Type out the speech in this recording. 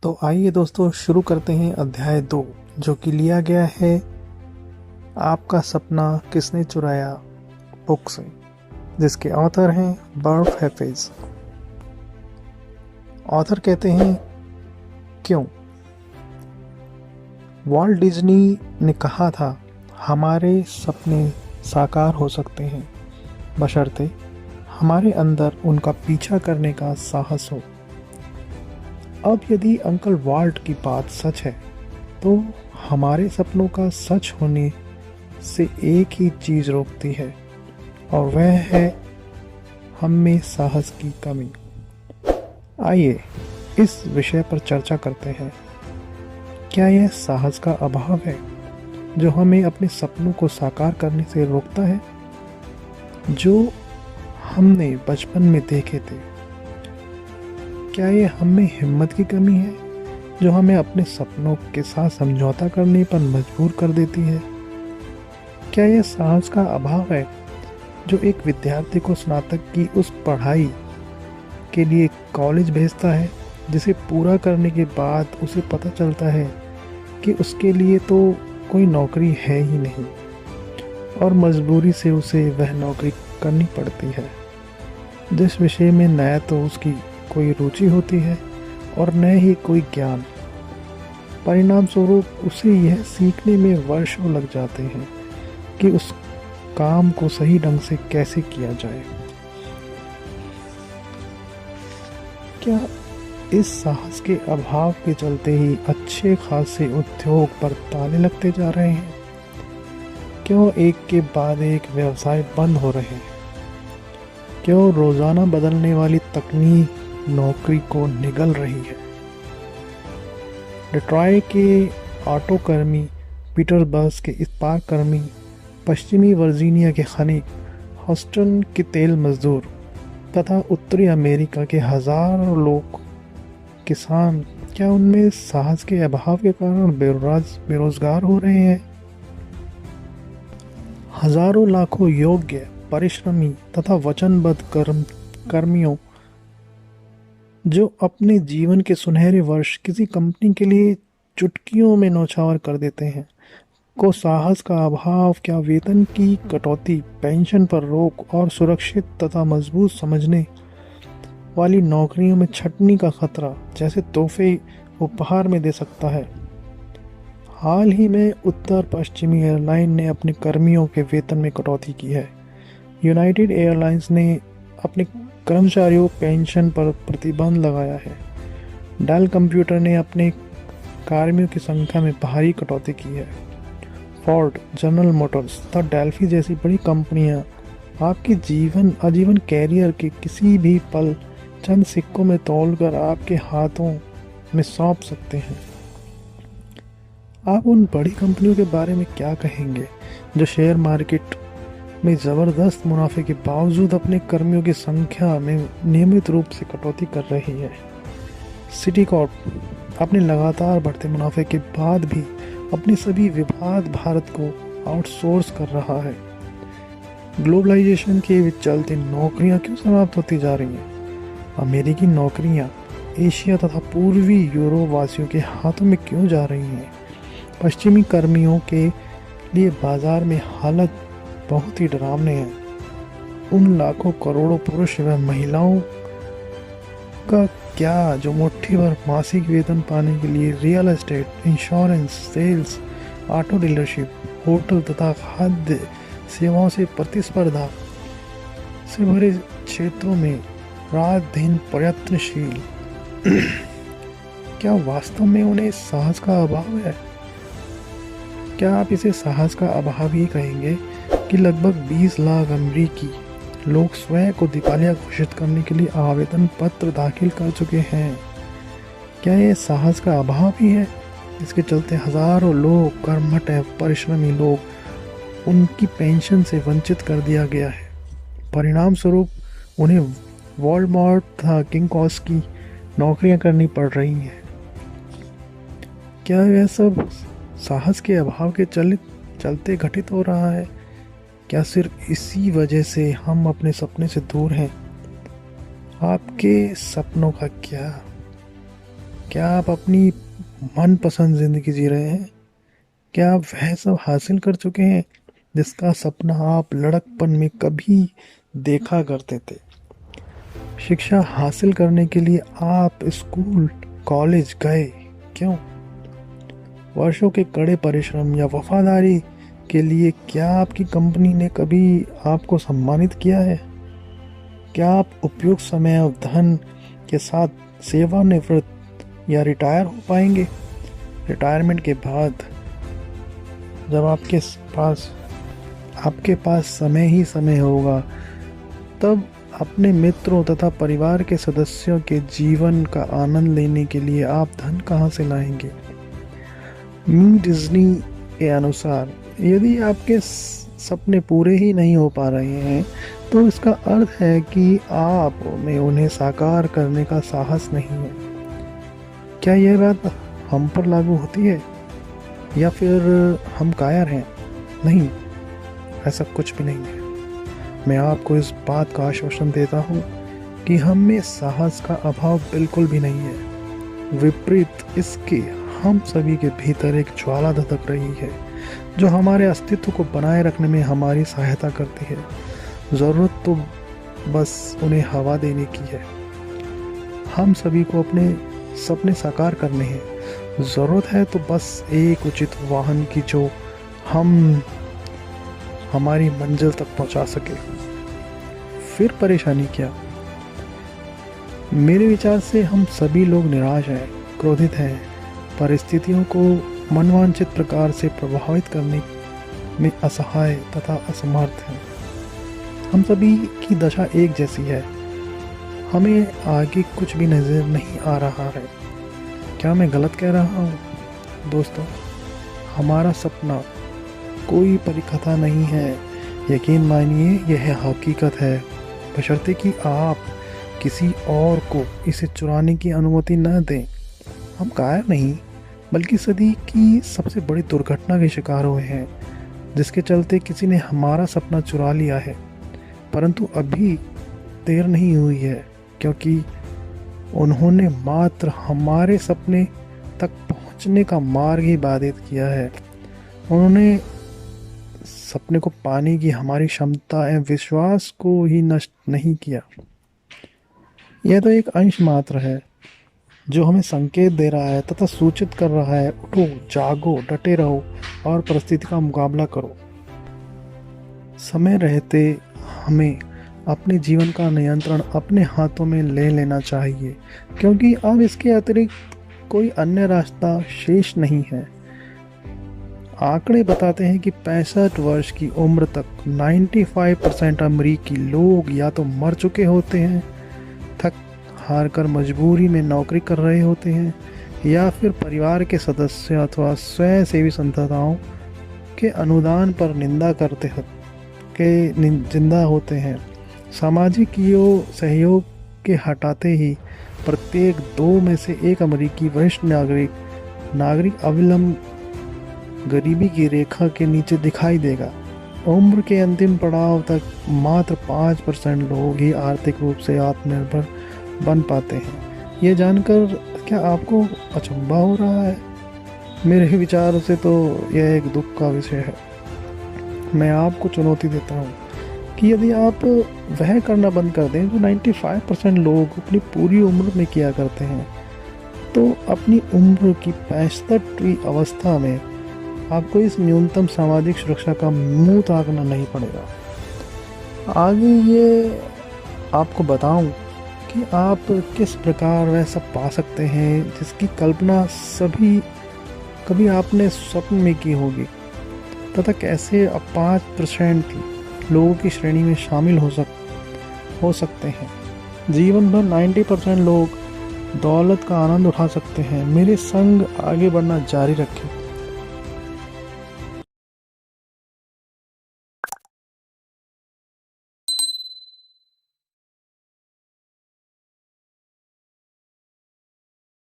तो आइए दोस्तों शुरू करते हैं अध्याय 2 जो कि लिया गया है आपका सपना किसने चुराया बुक से, जिसके ऑथर हैं बर्फ हैफिज। ऑथर कहते हैं क्यों। वॉल्ट डिज्नी ने कहा था हमारे सपने साकार हो सकते हैं बशर्ते हमारे अंदर उनका पीछा करने का साहस हो। अब यदि अंकल वॉल्ट की बात सच है तो हमारे सपनों का सच होने से एक ही चीज़ रोकती है और वह है हम में साहस की कमी। आइए इस विषय पर चर्चा करते हैं। क्या यह साहस का अभाव है जो हमें अपने सपनों को साकार करने से रोकता है, जो हमने बचपन में देखे थे? क्या ये हम में हिम्मत की कमी है जो हमें अपने सपनों के साथ समझौता करने पर मजबूर कर देती है? क्या यह साहस का अभाव है जो एक विद्यार्थी को स्नातक की उस पढ़ाई के लिए कॉलेज भेजता है जिसे पूरा करने के बाद उसे पता चलता है कि उसके लिए तो कोई नौकरी है ही नहीं और मजबूरी से उसे वह नौकरी करनी पड़ती है जिस विषय में न तो उसकी कोई रुचि होती है और न ही कोई ज्ञान। परिणाम स्वरूप उसे यह सीखने में वर्षों लग जाते हैं कि उस काम को सही ढंग से कैसे किया जाए। क्या इस साहस के अभाव के चलते ही अच्छे खासे उद्योग पर ताले लगते जा रहे हैं? क्यों एक के बाद एक व्यवसाय बंद हो रहे हैं? क्यों रोजाना बदलने वाली तकनीक नौकरी को निगल रही है? डेट्रॉयट के ऑटो कर्मी, पीटर्सबर्ग के इस्पात कर्मी, पश्चिमी वर्जीनिया के खनिक, ह्यूस्टन के तेल मजदूर तथा उत्तरी अमेरिका के हजारों लोग किसान, क्या उनमें साहस के अभाव के कारण बेरोजगार हो रहे हैं? हजारों लाखों योग्य, परिश्रमी तथा वचनबद्ध कर्मियों जो अपने जीवन के सुनहरे वर्ष किसी कंपनी के लिए चुटकियों में न्यौछावर कर देते हैं, को साहस का अभाव, क्या वेतन की कटौती, पेंशन पर रोक और सुरक्षित तथा मजबूत समझने वाली नौकरियों में छटनी का खतरा जैसे तोहफे उपहार में दे सकता है? हाल ही में उत्तर पश्चिमी एयरलाइन ने अपने कर्मियों के वेतन में कटौती की है। यूनाइटेड एयरलाइंस ने अपने कर्मचारियों पेंशन पर प्रतिबंध लगाया है। डेल कंप्यूटर ने अपने कर्मियों की संख्या में भारी कटौती की है। फोर्ड, जनरल मोटर्स तथा डेल्फी जैसी बड़ी कंपनियां आपके आजीवन कैरियर के किसी भी पल चंद सिक्कों में तौलकर आपके हाथों में सौंप सकते हैं। आप उन बड़ी कंपनियों के बारे में क्या कहेंगे जो शेयर मार्केट में ज़बरदस्त मुनाफे के बावजूद अपने कर्मियों की संख्या में नियमित रूप से कटौती कर रही है? सिटी कॉर्प अपने लगातार बढ़ते मुनाफे के बाद भी अपने सभी विभाग भारत को आउटसोर्स कर रहा है। ग्लोबलाइजेशन के चलते नौकरियां क्यों समाप्त होती जा रही हैं? अमेरिकी नौकरियां एशिया तथा पूर्वी यूरोप वासियों के हाथों में क्यों जा रही हैं? पश्चिमी कर्मियों के लिए बाजार में हालत बहुत ही डरावने हैं। उन लाखों करोड़ों पुरुष व महिलाओं का क्या जो मुट्ठी भर मासिक वेतन पाने के लिए real estate, insurance, sales, auto dealership, hotel तथा खाद्य सेवाओं से प्रतिस्पर्धा से भरे क्षेत्रों में रात दिन प्रयत्नशील क्या वास्तव में उन्हें साहस का अभाव है? क्या आप इसे साहस का अभाव ही कहेंगे कि लगभग 20 लाख अमेरिकी लोग स्वयं को दिवालिया घोषित करने के लिए आवेदन पत्र दाखिल कर चुके हैं? क्या यह साहस का अभाव ही है इसके चलते हजारों लोग, कर्मठ परिश्रमी लोग, उनकी पेंशन से वंचित कर दिया गया है? परिणाम स्वरूप उन्हें वॉलमार्ट तथा किंग कॉस की नौकरियां करनी पड़ रही हैं। क्या यह सब साहस के अभाव के चलते घटित हो रहा है? क्या सिर्फ इसी वजह से हम अपने सपने से दूर हैं? आपके सपनों का क्या? क्या आप अपनी मनपसंद ज़िंदगी जी रहे हैं? क्या आप वह सब हासिल कर चुके हैं जिसका सपना आप लड़कपन में कभी देखा करते थे? शिक्षा हासिल करने के लिए आप स्कूल, कॉलेज गए, क्यों? वर्षों के कड़े परिश्रम या वफादारी के लिए क्या आपकी कंपनी ने कभी आपको सम्मानित किया है? क्या आप उपयुक्त समय और धन के साथ सेवानिवृत्त या रिटायर हो पाएंगे? रिटायरमेंट के बाद जब आपके पास समय ही समय होगा, तब अपने मित्रों तथा परिवार के सदस्यों के जीवन का आनंद लेने के लिए आप धन कहाँ से लाएंगे? डिज्नी के अनुसार यदि आपके सपने पूरे ही नहीं हो पा रहे हैं, तो इसका अर्थ है कि आप में उन्हें साकार करने का साहस नहीं है। क्या यह बात हम पर लागू होती है या फिर हम कायर हैं? नहीं, ऐसा कुछ भी नहीं है। मैं आपको इस बात का आश्वासन देता हूँ कि हम में साहस का अभाव बिल्कुल भी नहीं है। विपरीत इसके हम सभी के भीतर एक ज्वाला धधक रही है जो हमारे अस्तित्व को बनाए रखने में हमारी सहायता करती है। ज़रूरत तो बस उन्हें हवा देने की है। हम सभी को अपने सपने साकार करने हैं। ज़रूरत है तो बस एक उचित वाहन की जो हम हमारी मंजिल तक पहुंचा सके। फिर परेशानी क्या? मेरे विचार से हम सभी लोग निराश हैं, क्रोधित हैं, परिस्थितियों को मनवांछित प्रकार से प्रभावित करने में असहाय तथा असमर्थ हैं। हम सभी की दशा एक जैसी है। हमें आगे कुछ भी नज़र नहीं आ रहा है। क्या मैं गलत कह रहा हूँ? दोस्तों, हमारा सपना कोई परिकथा नहीं है। यकीन मानिए, यह हकीकत है, बशर्ते कि आप किसी और को इसे चुराने की अनुमति न दें। हम कायर नहीं, बल्कि सदी की सबसे बड़ी दुर्घटना के शिकार हुए हैं, जिसके चलते किसी ने हमारा सपना चुरा लिया है। परंतु अभी देर नहीं हुई है, क्योंकि उन्होंने मात्र हमारे सपने तक पहुंचने का मार्ग ही बाधित किया है। उन्होंने सपने को पाने की हमारी क्षमता एवं विश्वास को ही नष्ट नहीं किया। यह तो एक अंश मात्र है जो हमें संकेत दे रहा है तथा सूचित कर रहा है, उठो, जागो, डटे रहो और परिस्थिति का मुकाबला करो। समय रहते हमें अपने जीवन का नियंत्रण अपने हाथों में ले लेना चाहिए, क्योंकि अब इसके अतिरिक्त कोई अन्य रास्ता शेष नहीं है। आंकड़े बताते हैं कि 65 वर्ष की उम्र तक 95% अमेरिकी लोग या तो मर चुके होते हैं, थक हार कर मजबूरी में नौकरी कर रहे होते हैं, या फिर परिवार के सदस्य अथवा स्वयंसेवी संस्थाओं के अनुदान पर निंदा करते के जिंदा होते हैं। सामाजिक सहयोग के हटाते ही प्रत्येक 2 में से 1 अमेरिकी वरिष्ठ नागरिक अविलंब गरीबी की रेखा के नीचे दिखाई देगा। उम्र के अंतिम पड़ाव तक मात्र 5% लोग ही आर्थिक रूप से आत्मनिर्भर बन पाते हैं। ये जानकर क्या आपको अचंभा हो रहा है? मेरे विचार से तो यह एक दुख का विषय है। मैं आपको चुनौती देता हूँ कि यदि आप वह करना बंद कर दें जो 95% लोग अपनी पूरी उम्र में किया करते हैं, तो अपनी उम्र की 65वीं अवस्था में आपको इस न्यूनतम सामाजिक सुरक्षा का मुंह ताकना नहीं पड़ेगा। आगे ये आपको बताऊं कि आप किस प्रकार वह सब पा सकते हैं जिसकी कल्पना कभी आपने स्वप्न में की होगी, तथा कैसे आप 5% लोगों की श्रेणी में शामिल हो सकते हैं। जीवन भर 90% लोग दौलत का आनंद उठा सकते हैं। मेरे संग आगे बढ़ना जारी रखें।